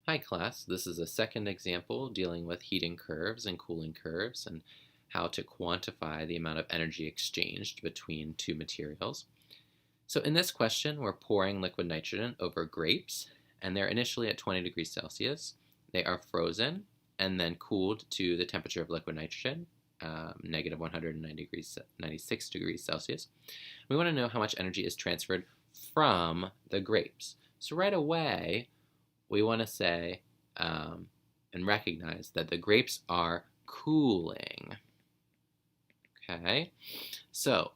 Hi class, this is a second example dealing with heating curves and cooling curves and how to quantify the amount of energy exchanged between two materials. So in this question, we're pouring liquid nitrogen over grapes, and they're initially at 20 degrees Celsius. They are frozen and then cooled to the temperature of liquid nitrogen, negative 196 degrees Celsius. We want to know how much energy is transferred from the grapes. So right away, we want to say and recognize that the grapes are cooling. Okay, so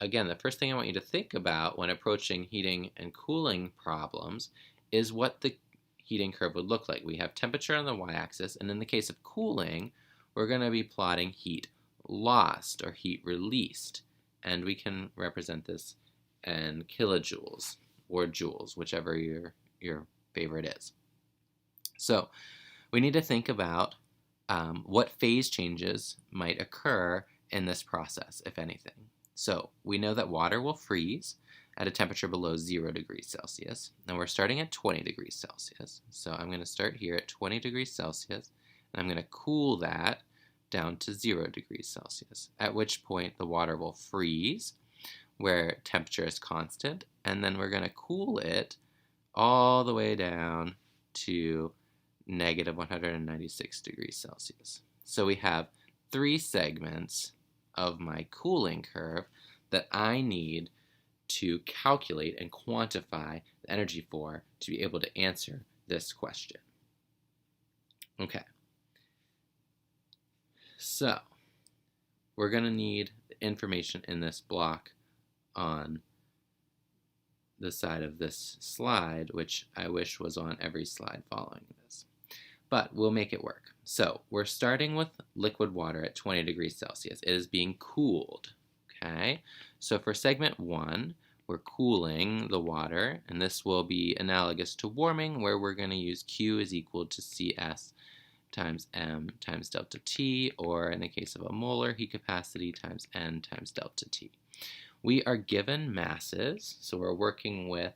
again, the first thing I want you to think about when approaching heating and cooling problems is what the heating curve would look like. We have temperature on the y-axis, and in the case of cooling, we're going to be plotting heat lost or heat released, and we can represent this in kilojoules or joules, whichever your favorite is. So we need to think about what phase changes might occur in this process, if anything. So we know that water will freeze at a temperature below 0 degrees Celsius. Now we're starting at 20 degrees Celsius. So I'm going to start here at 20 degrees Celsius, and I'm going to cool that down to 0 degrees Celsius, at which point the water will freeze, where temperature is constant, and then we're going to cool it all the way down to negative 196 degrees Celsius. So we have 3 segments of my cooling curve that I need to calculate and quantify the energy for to be able to answer this question. Okay, so we're going to need information in this block on the side of this slide, which I wish was on every slide following this. But we'll make it work. So we're starting with liquid water at 20 degrees Celsius. It is being cooled, okay? So for segment 1, we're cooling the water, and this will be analogous to warming, where we're going to use Q is equal to Cs times M times delta T, or in the case of a molar heat capacity, times N times delta T. We are given masses, so we're working with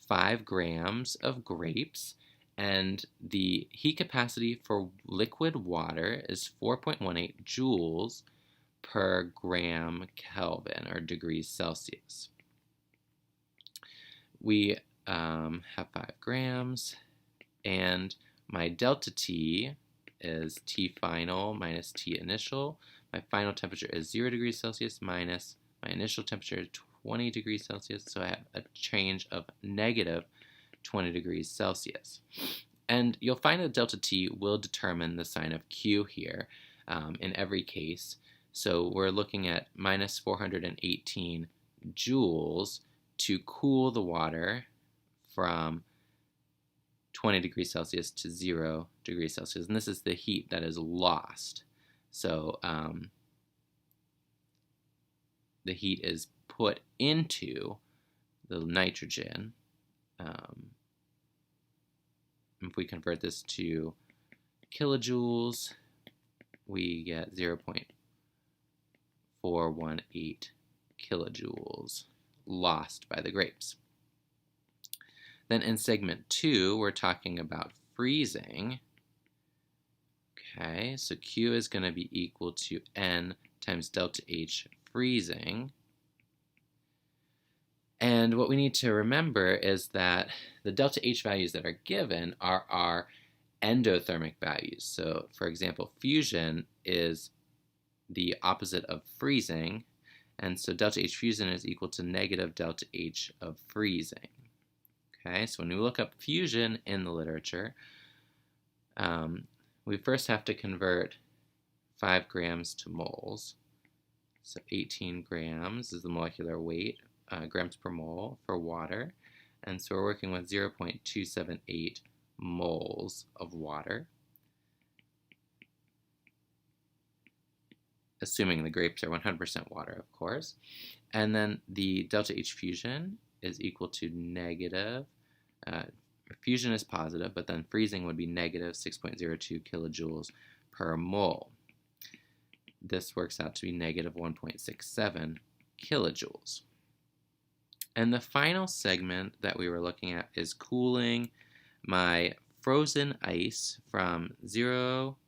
5 grams of grapes, and the heat capacity for liquid water is 4.18 joules per gram Kelvin, or degrees Celsius. We have 5 grams, and my delta T is T final minus T initial. My final temperature is 0 degrees Celsius minus my initial temperature is 20 degrees Celsius, so I have a change of negative 20 degrees Celsius. And you'll find that delta T will determine the sign of Q here in every case. So we're looking at minus 418 joules to cool the water from 20 degrees Celsius to 0 degrees Celsius. And this is the heat that is lost. So the heat is put into the nitrogen. If we convert this to kilojoules, we get 0.418 kilojoules lost by the grapes. Then in segment 2, we're talking about freezing. Okay, so Q is going to be equal to N times delta H freezing. And what we need to remember is that the delta H values that are given are our endothermic values. So for example, fusion is the opposite of freezing, and so delta H fusion is equal to negative delta H of freezing. Okay, so when we look up fusion in the literature, we first have to convert 5 grams to moles. So 18 grams is the molecular weight, grams per mole for water. And so we're working with 0.278 moles of water, assuming the grapes are 100% water, of course. And then the delta H fusion is equal to negative, fusion is positive, but then freezing would be negative 6.02 kilojoules per mole. This works out to be negative 1.67 kilojoules. And the final segment that we were looking at is cooling my frozen ice from 0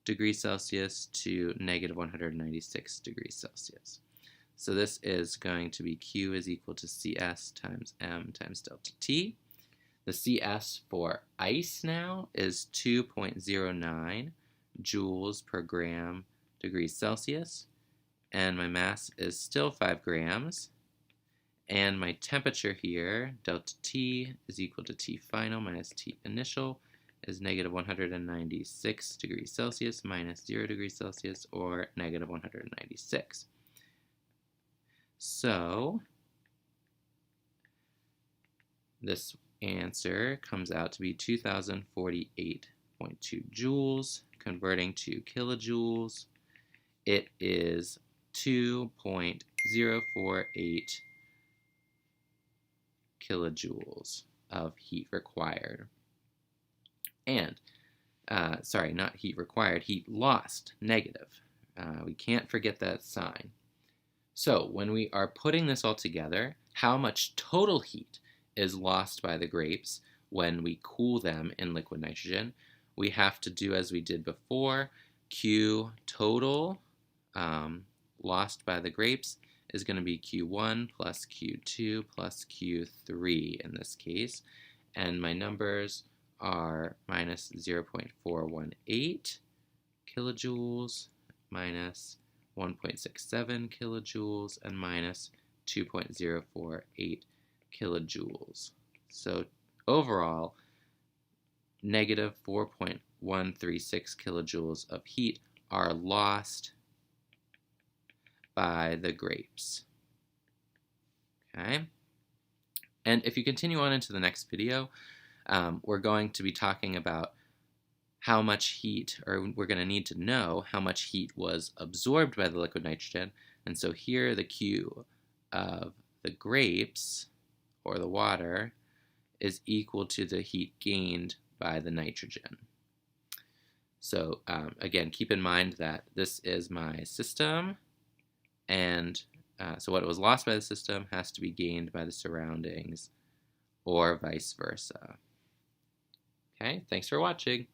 degrees Celsius to negative 196 degrees Celsius. So this is going to be Q is equal to CS times M times delta T. The CS for ice now is 2.09 joules per gram degrees Celsius, and my mass is still 5 grams, and my temperature here, delta T, is equal to T final minus T initial, is negative 196 degrees Celsius minus 0 degrees Celsius, or negative 196. So this answer comes out to be 2048.2 joules. Converting to kilojoules, it is 2.048 kilojoules of heat required. And, sorry, not heat required, heat lost, negative. We can't forget that sign. So when we are putting this all together, how much total heat is lost by the grapes when we cool them in liquid nitrogen? We have to do as we did before. Q total lost by the grapes is going to be Q1 plus Q2 plus Q3 in this case. And my numbers are minus 0.418 kilojoules, minus 1.67 kilojoules, and minus 2.048 kilojoules. So overall, negative 4.136 kilojoules of heat are lost by the grapes. Okay? And if you continue on into the next video, we're going to be talking about how much heat, or we're going to need to know how much heat was absorbed by the liquid nitrogen. And so here the Q of the grapes, or the water, is equal to the heat gained by the nitrogen. So again, keep in mind that this is my system, and so what was lost by the system has to be gained by the surroundings, or vice versa. Okay, thanks for watching.